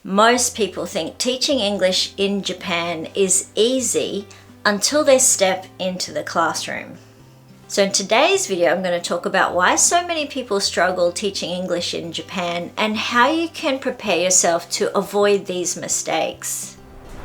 Most people think teaching English in Japan is easy until they step into the classroom. So in today's video, I'm going to talk about why so many people struggle teaching English in Japan and how you can prepare yourself to avoid these mistakes.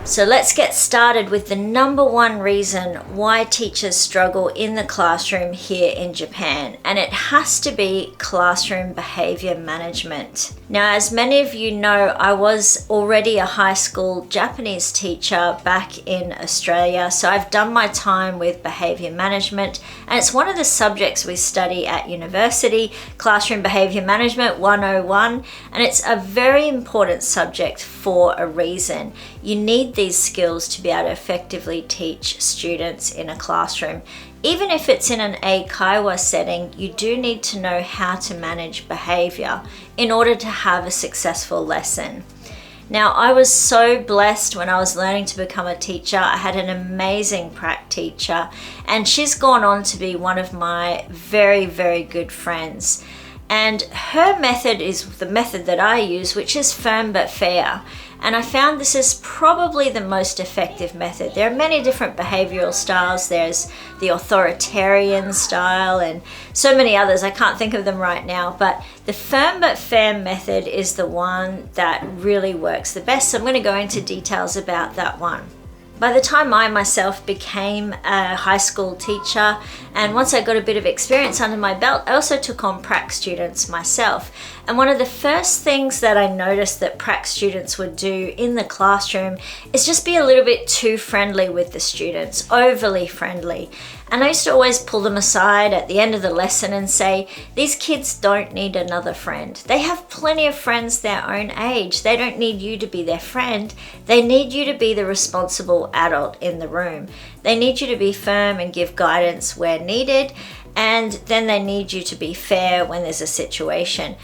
So let's get started with the number one reason why teachers struggle in the classroom here in Japan, and it has to be classroom behavior management. Now, as many of you know, I was already a high school Japanese teacher back in Australia, so I've done my time with behavior management, and it's one of the subjects we study at university, Classroom Behavior Management 101, and it's a very important subject for a reason. You need these skills to be able to effectively teach students in a classroom. Even if it's in an eikaiwa setting, you do need to know how to manage behavior in order to have a successful lesson. Now, I was so blessed when I was learning to become a teacher. I had an amazing prac teacher, and she's gone on to be one of my very, very good friends. And her method is the method that I use, which is firm but fair. And I found this is probably the most effective method. There are many different behavioral styles. There's the authoritarian style and so many others. I can't think of them right now, but the firm but fair method is the one that really works the best. So I'm going to go into details about that one. By the time I myself became a high school teacher, and once I got a bit of experience under my belt, I also took on prac students myself. And one of the first things that I noticed that prac students would do in the classroom is just be a little bit too friendly with the students, overly friendly. And I used to always pull them aside at the end of the lesson and say, these kids don't need another friend. They have plenty of friends their own age. They don't need you to be their friend. They need you to be the responsible adult in the room. They need you to be firm and give guidance where needed, and then they need you to be fair when there's a situation.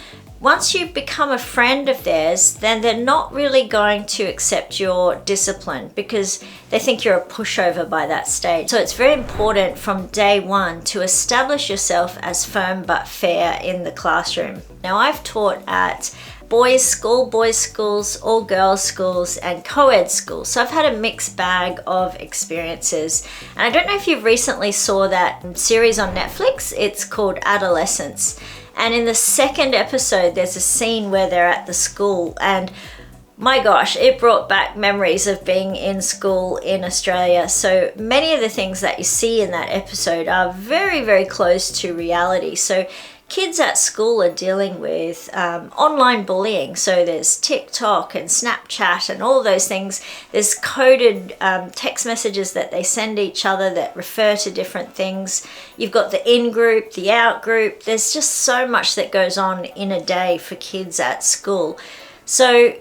Once you become a friend of theirs, then they're not really going to accept your discipline because they think you're a pushover by that stage. So it's very important from day one to establish yourself as firm but fair in the classroom. Now, I've taught at boys' schools, all girls schools, and co-ed schools. So I've had a mixed bag of experiences. And I don't know if you recently saw that series on Netflix. It's called Adolescence. And in the second episode, there's a scene where they're at the school, and my gosh, it brought back memories of being in school in Australia. So many of the things that you see in that episode are very, very close to reality. So kids at school are dealing with online bullying. So there's TikTok and Snapchat and all those things. There's coded text messages that they send each other that refer to different things. You've got the in-group, the out-group. There's just so much that goes on in a day for kids at school. So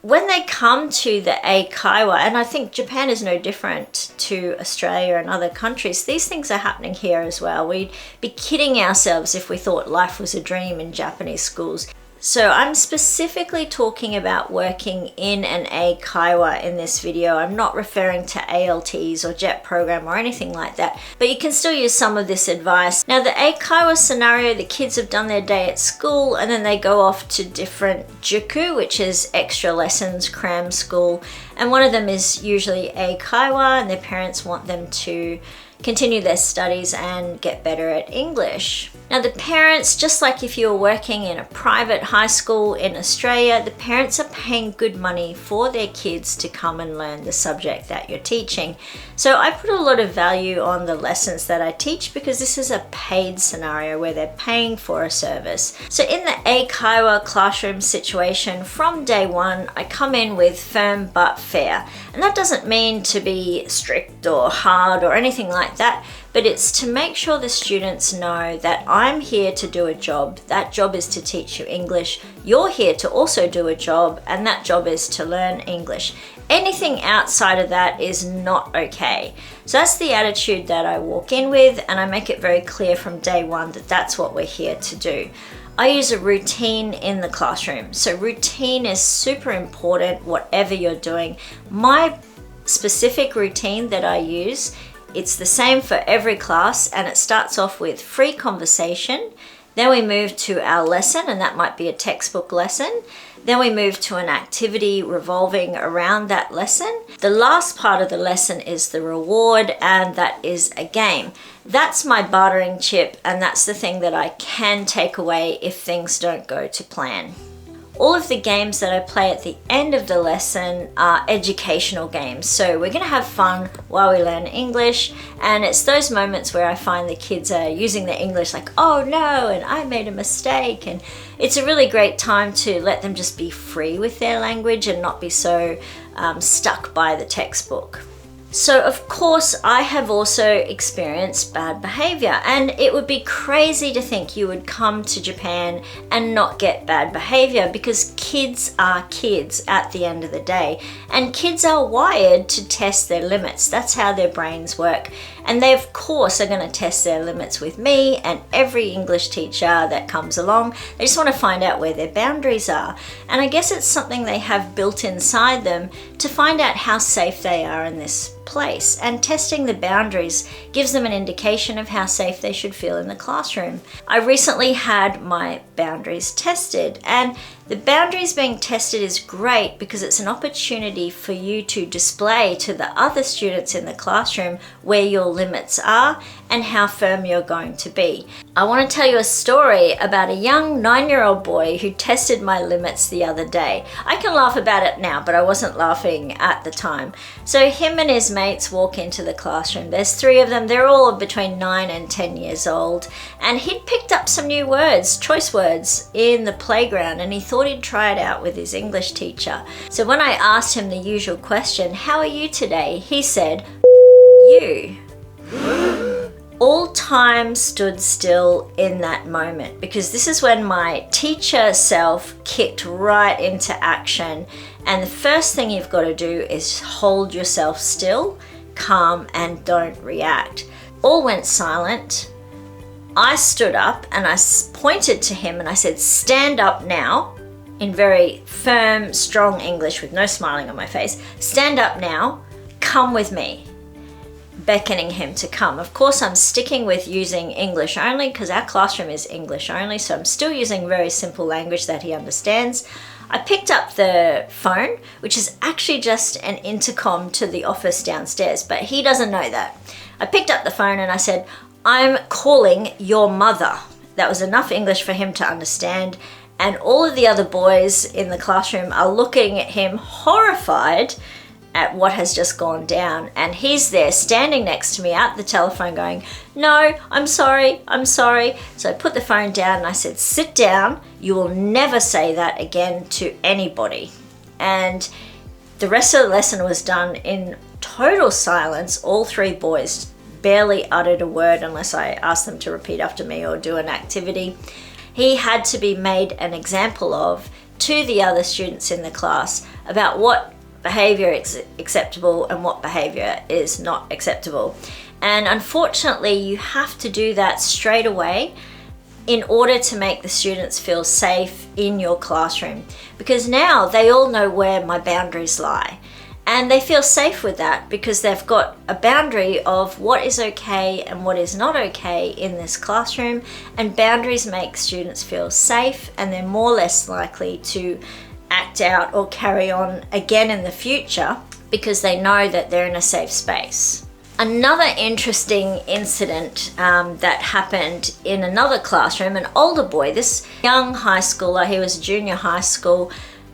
when they come to the eikaiwa, and I think Japan is no different to Australia and other countries, these things are happening here as well. We'd be kidding ourselves if we thought life was a dream in Japanese schools. So I'm specifically talking about working in an eikaiwa in this video. I'm not referring to ALTs or JET program or anything like that, but you can still use some of this advice. Now, the eikaiwa scenario, the kids have done their day at school and then they go off to different juku, which is extra lessons, cram school. And one of them is usually eikaiwa, and their parents want them to continue their studies and get better at English. Now, the parents, just like if you were working in a private high school in Australia, the parents are paying good money for their kids to come and learn the subject that you're teaching. So I put a lot of value on the lessons that I teach because this is a paid scenario where they're paying for a service. So in the eikaiwa classroom situation, from day one, I come in with firm but fair. And that doesn't mean to be strict or hard or anything like that, but it's to make sure the students know that I'm here to do a job. That job is to teach you English. You're here to also do a job, and that job is to learn English. Anything outside of that is not okay. So that's the attitude that I walk in with, and I make it very clear from day one that that's what we're here to do. I use a routine in the classroom. So routine is super important, whatever you're doing. My specific routine that I use, it's the same for every class, and it starts off with free conversation. Then we move to our lesson, and that might be a textbook lesson. Then we move to an activity revolving around that lesson. The last part of the lesson is the reward, and that is a game. That's my bartering chip, and that's the thing that I can take away if things don't go to plan. All of the games that I play at the end of the lesson are educational games. So we're going to have fun while we learn English, and it's those moments where I find the kids are using their English like, oh no, and I made a mistake. And it's a really great time to let them just be free with their language and not be so stuck by the textbook. So of course I have also experienced bad behavior, and it would be crazy to think you would come to Japan and not get bad behavior, because kids are kids at the end of the day, and kids are wired to test their limits. That's how their brains work, and they of course are going to test their limits with me and every English teacher that comes along. They just want to find out where their boundaries are, and I guess it's something they have built inside them to find out how safe they are in this place, and testing the boundaries gives them an indication of how safe they should feel in the classroom. I recently had my boundaries tested, and the boundaries being tested is great because it's an opportunity for you to display to the other students in the classroom where your limits are and how firm you're going to be. I want to tell you a story about a young 9-year-old boy who tested my limits the other day. I can laugh about it now, but I wasn't laughing at the time. So him and his mates walk into the classroom. There's 3 of them. They're all between 9 and 10 years old. And he'd picked up some new words, choice words, in the playground, and he thought he'd try it out with his English teacher. So when I asked him the usual question, "How are you today?" he said, "You." All time stood still in that moment, because this is when my teacher self kicked right into action. And the first thing you've got to do is hold yourself still, calm, and don't react. All went silent. I stood up and I pointed to him and I said, "Stand up now," in very firm, strong English with no smiling on my face. "Stand up now, come with me," beckoning him to come. Of course, I'm sticking with using English only because our classroom is English only, so I'm still using very simple language that he understands. I picked up the phone, which is actually just an intercom to the office downstairs, but he doesn't know that. I picked up the phone and I said, "I'm calling your mother." That was enough English for him to understand, and all of the other boys in the classroom are looking at him horrified at what has just gone down, and he's there standing next to me at the telephone going, "No, I'm sorry, I'm sorry." So I put the phone down and I said, "Sit down, you will never say that again to anybody." And the rest of the lesson was done in total silence. All 3 boys barely uttered a word unless I asked them to repeat after me or do an activity. He had to be made an example of to the other students in the class about what behavior is acceptable and what behavior is not acceptable. And unfortunately, you have to do that straight away in order to make the students feel safe in your classroom, because now they all know where my boundaries lie. And they feel safe with that because they've got a boundary of what is okay and what is not okay in this classroom. And boundaries make students feel safe, and they're more or less likely to act out or carry on again in the future because they know that they're in a safe space. Another interesting incident that happened in another classroom, an older boy, this young high schooler, he was junior high school,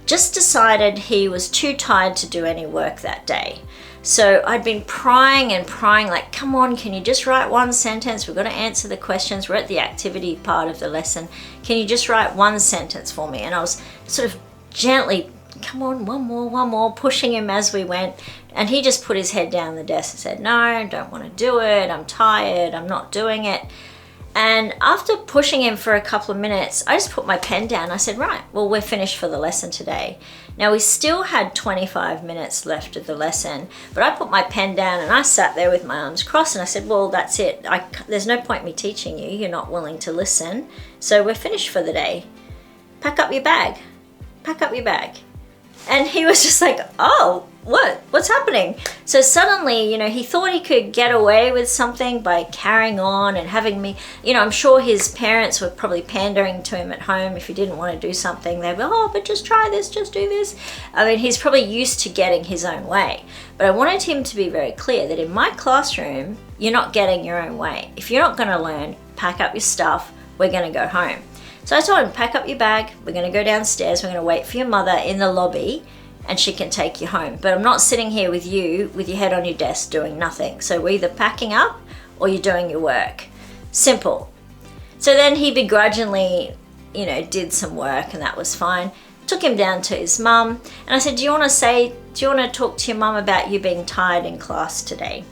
just decided he was too tired to do any work that day. So I'd been prying and prying, like, "Come on, can you just write one sentence? We've got to answer the questions. We're at the activity part of the lesson. Can you just write one sentence for me?" And I was sort of gently, "Come on, one more," pushing him as we went. And he just put his head down on the desk and said, "No, I don't want to do it. I'm tired. I'm not doing it." And after pushing him for a couple of minutes, I just put my pen down. I said, "Right, well, we're finished for the lesson today." Now, we still had 25 minutes left of the lesson, but I put my pen down and I sat there with my arms crossed and I said, "Well, that's it. There's no point me teaching you. You're not willing to listen. So we're finished for the day. Pack up your bag. Pack up your bag." And he was just like, oh, what's happening? So suddenly, he thought he could get away with something by carrying on and having me, I'm sure his parents were probably pandering to him at home. If he didn't want to do something, they'd be, oh, but just try this, just do this. I mean, he's probably used to getting his own way. But I wanted him to be very clear that in my classroom, you're not getting your own way. If you're not going to learn, pack up your stuff, we're going to go home. So I told him, pack up your bag, we're going to go downstairs, we're going to wait for your mother in the lobby, and she can take you home. But I'm not sitting here with you with your head on your desk doing nothing. So we're either packing up or you're doing your work. Simple. So then he begrudgingly, did some work, and that was fine. Took him down to his mum, and I said, do you want to talk to your mum about you being tired in class today?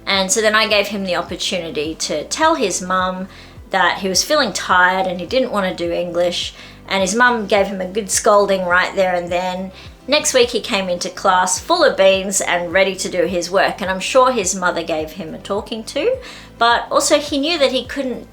And so then I gave him the opportunity to tell his mum that he was feeling tired and he didn't want to do English, and his mum gave him a good scolding right there and then. Next week he came into class full of beans and ready to do his work, and I'm sure his mother gave him a talking to, but also he knew that he couldn't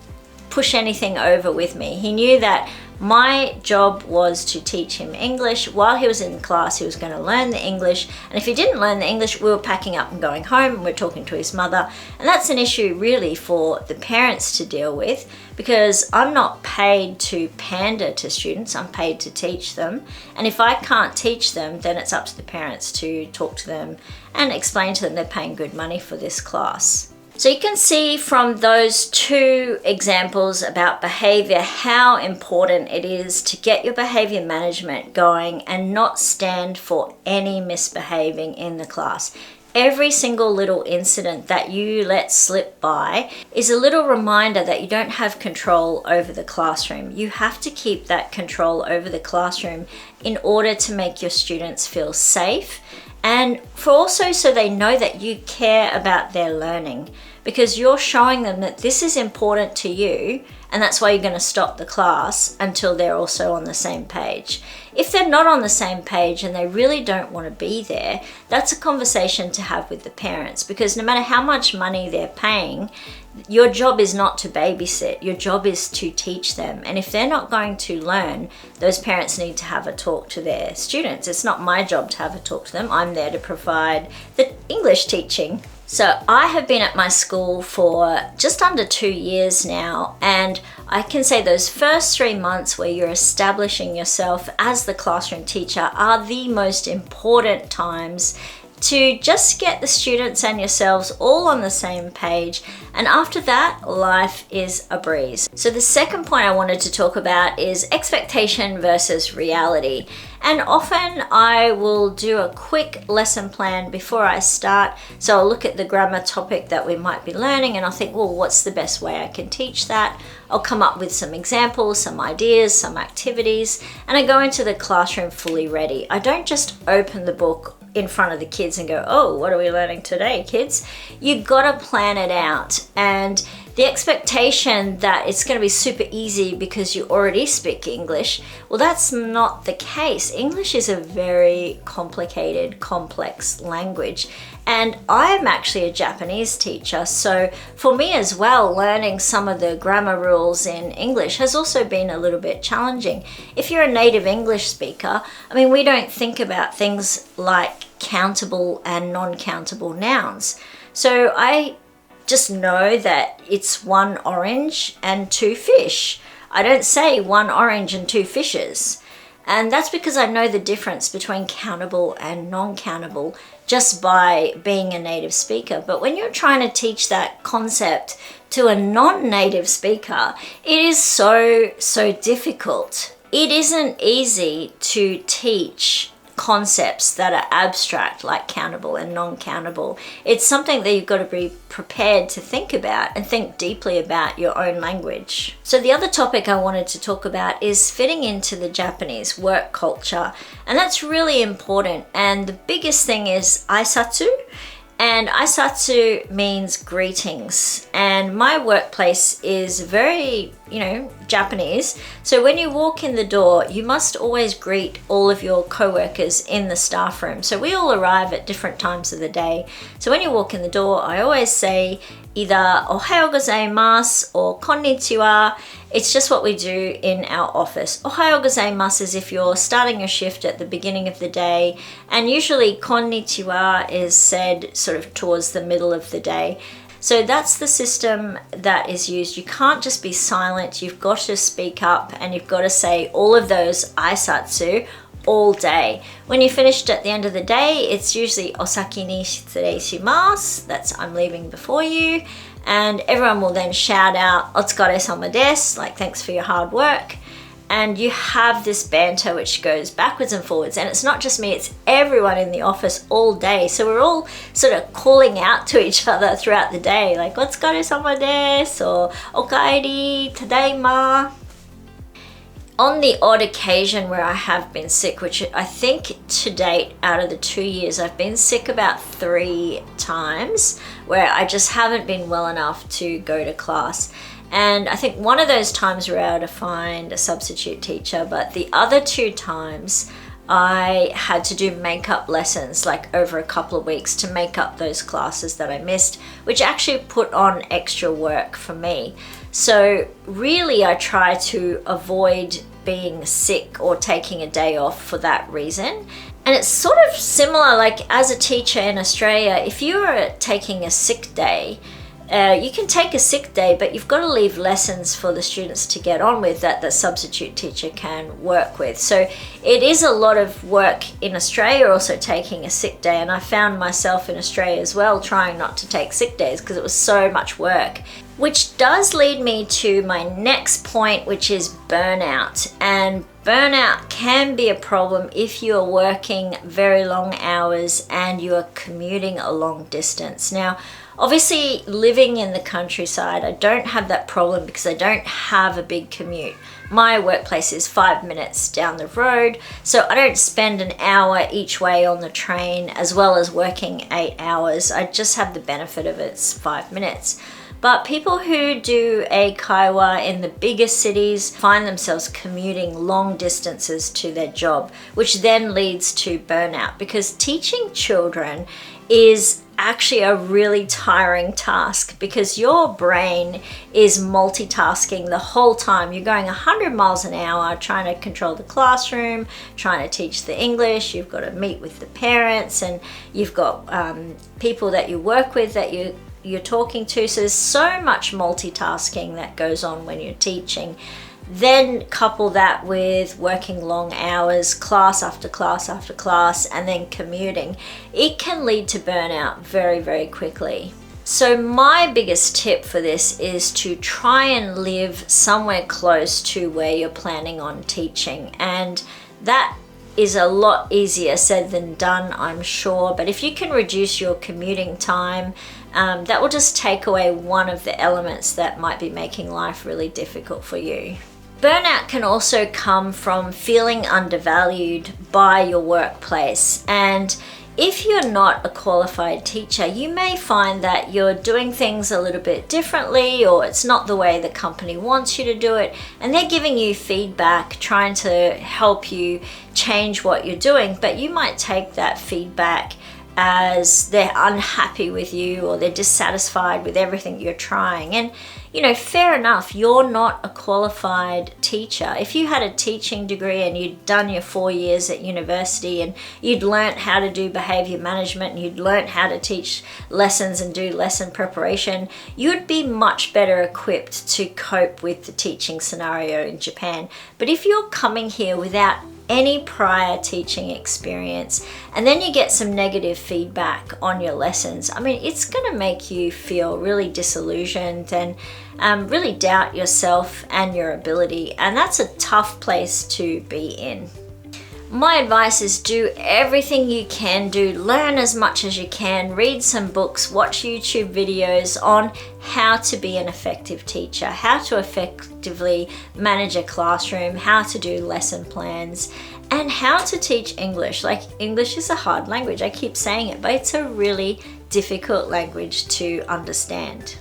push anything over with me. He knew that my job was to teach him English. While he was in class, he was going to learn the English, and if he didn't learn the English, we were packing up and going home, and we're talking to his mother. And that's an issue really for the parents to deal with, because I'm not paid to pander to students, I'm paid to teach them. And if I can't teach them, then it's up to the parents to talk to them and explain to them they're paying good money for this class. So you can see from those two examples about behavior how important it is to get your behavior management going and not stand for any misbehaving in the class. Every single little incident that you let slip by is a little reminder that you don't have control over the classroom. You have to keep that control over the classroom in order to make your students feel safe, and for also so they know that you care about their learning, because you're showing them that this is important to you, and that's why you're going to stop the class until they're also on the same page. If they're not on the same page and they really don't want to be there, that's a conversation to have with the parents, because no matter how much money they're paying, your job is not to babysit. Your job is to teach them. And if they're not going to learn, those parents need to have a talk to their students. It's not my job to have a talk to them. I'm there to provide the English teaching. So I have been at my school for just under 2 years now, and I can say those first 3 months where you're establishing yourself as the classroom teacher are the most important times to just get the students and yourselves all on the same page. And after that, life is a breeze. So the second point I wanted to talk about is expectation versus reality. And often I will do a quick lesson plan before I start. So I'll look at the grammar topic that we might be learning, and I'll think, well, what's the best way I can teach that? I'll come up with some examples, some ideas, some activities, and I go into the classroom fully ready. I don't just open the book in front of the kids and go, oh, what are we learning today, kids? You gotta plan it out. And the expectation that it's going to be super easy because you already speak English, well, that's not the case. English is a very complicated, complex language. And I'm actually a Japanese teacher, so for me as well, learning some of the grammar rules in English has also been a little bit challenging. If you're a native English speaker, I mean, we don't think about things like countable and non-countable nouns. So I just know that it's 1 orange and 2 fish. I don't say 1 orange and 2 fishes. And that's because I know the difference between countable and non-countable just by being a native speaker. But when you're trying to teach that concept to a non-native speaker, it is so difficult. It isn't easy to teach concepts that are abstract, like countable and non-countable. It's something that you've got to be prepared to think about and think deeply about your own language. So the other topic I wanted to talk about is fitting into the Japanese work culture, and that's really important. And the biggest thing is aisatsu, and aisatsu means greetings. And my workplace is very Japanese. So when you walk in the door, you must always greet all of your co-workers in the staff room. So we all arrive at different times of the day. So when you walk in the door, I always say either "Ohayo gozaimasu" or "Konnichiwa." It's just what we do in our office. "Ohayo gozaimasu" is if you're starting your shift at the beginning of the day, and usually "Konnichiwa" is said sort of towards the middle of the day. So that's the system that is used. You can't just be silent. You've got to speak up, and you've got to say all of those aisatsu all day. When you're finished at the end of the day, it's usually "Osaki ni shitsurei shimasu." That's "I'm leaving before you." And everyone will then shout out "Otsukaresama desu," like "thanks for your hard work." And you have this banter which goes backwards and forwards. And it's not just me, it's everyone in the office all day. So we're all sort of calling out to each other throughout the day, like "Otsukaresama desu" or "Okaeri," "Tadaima." On the odd occasion where I have been sick, which I think to date out of the 2 years, I've been sick about 3 times where I just haven't been well enough to go to class. And I think one of those times we were able to find a substitute teacher, but the other 2 times I had to do makeup lessons like over a couple of weeks to make up those classes that I missed, which actually put on extra work for me. So really I try to avoid being sick or taking a day off for that reason. And it's sort of similar, like as a teacher in Australia, if you are taking a sick day, you can take a sick day, but you've got to leave lessons for the students to get on with that the substitute teacher can work with. So it is a lot of work in Australia also taking a sick day, and I found myself in Australia as well trying not to take sick days because it was so much work. Which does lead me to my next point, which is burnout. And burnout can be a problem if you are working very long hours and you are commuting a long distance. Now, obviously, living in the countryside, I don't have that problem because I don't have a big commute. My workplace is 5 minutes down the road, so I don't spend an hour each way on the train as well as working 8 hours. I just have the benefit of it's 5 minutes. But people who do eikaiwa in the bigger cities find themselves commuting long distances to their job, which then leads to burnout because teaching children is actually a really tiring task because your brain is multitasking the whole time. You're going 100 miles an hour trying to control the classroom, trying to teach the English, you've got to meet with the parents, and you've got people that you work with that you're talking to. So there's so much multitasking that goes on when you're teaching. Then couple that with working long hours, class after class after class, and then commuting. It can lead to burnout very, very quickly. So my biggest tip for this is to try and live somewhere close to where you're planning on teaching. And that is a lot easier said than done, I'm sure. But if you can reduce your commuting time, that will just take away one of the elements that might be making life really difficult for you. Burnout can also come from feeling undervalued by your workplace. And if you're not a qualified teacher, you may find that you're doing things a little bit differently, or it's not the way the company wants you to do it, and they're giving you feedback, trying to help you change what you're doing, but you might take that feedback as they're unhappy with you or they're dissatisfied with everything you're trying. And fair enough, you're not a qualified teacher. If you had a teaching degree and you'd done your 4 years at university and you'd learnt how to do behaviour management and you'd learnt how to teach lessons and do lesson preparation, you'd be much better equipped to cope with the teaching scenario in Japan. But if you're coming here without any prior teaching experience, and then you get some negative feedback on your lessons, it's going to make you feel really disillusioned and really doubt yourself and your ability, and that's a tough place to be in. My advice is do everything you can do, learn as much as you can, read some books, watch YouTube videos on how to be an effective teacher, how to effectively manage a classroom, how to do lesson plans, and how to teach English. Like, English is a hard language, I keep saying it, but it's a really difficult language to understand.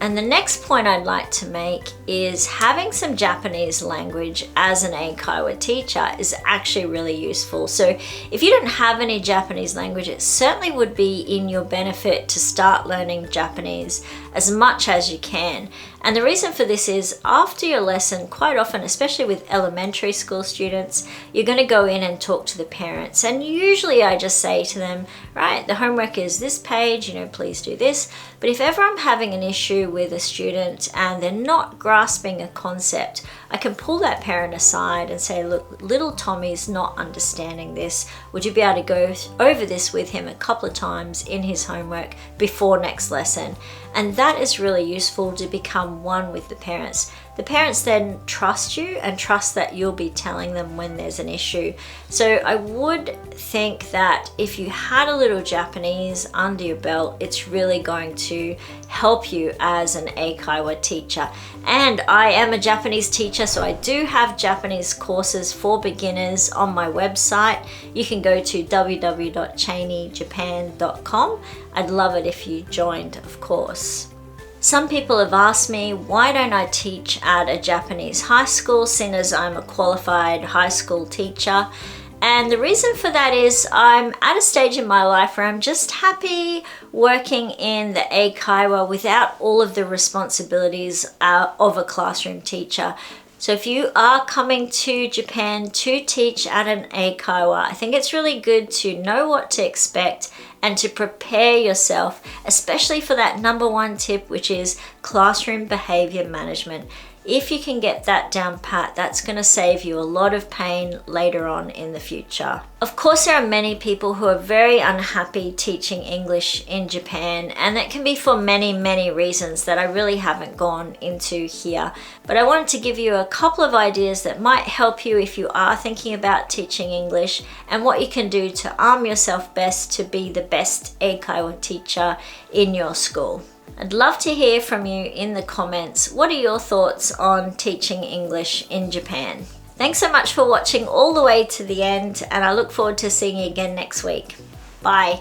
And the next point I'd like to make is having some Japanese language as an Eikaiwa teacher is actually really useful. So if you don't have any Japanese language, it certainly would be in your benefit to start learning Japanese as much as you can. And the reason for this is after your lesson, quite often, especially with elementary school students, you're going to go in and talk to the parents. And usually I just say to them, right, the homework is this page, please do this. But if ever I'm having an issue with a student and they're not grasping a concept, I can pull that parent aside and say, look, little Tommy's not understanding this. Would you be able to go over this with him a couple of times in his homework before next lesson? And that is really useful to become one with the parents. The parents then trust you and trust that you'll be telling them when there's an issue. So I would think that if you had a little Japanese under your belt, it's really going to help you as an Eikaiwa teacher. And I am a Japanese teacher, so I do have Japanese courses for beginners on my website. You can go to www.cheneyjapan.com. I'd love it if you joined, of course. Some people have asked me, why don't I teach at a Japanese high school, seeing as I'm a qualified high school teacher? And the reason for that is I'm at a stage in my life where I'm just happy working in the Eikaiwa without all of the responsibilities of a classroom teacher. So if you are coming to Japan to teach at an Eikaiwa, I think it's really good to know what to expect and to prepare yourself, especially for that number one tip, which is classroom behavior management. If you can get that down pat, that's going to save you a lot of pain later on in the future. Of course, there are many people who are very unhappy teaching English in Japan, and that can be for many, many reasons that I really haven't gone into here. But I wanted to give you a couple of ideas that might help you if you are thinking about teaching English, and what you can do to arm yourself best to be the best Eikaiwa teacher in your school. I'd love to hear from you in the comments. What are your thoughts on teaching English in Japan? Thanks so much for watching all the way to the end, and I look forward to seeing you again next week. Bye.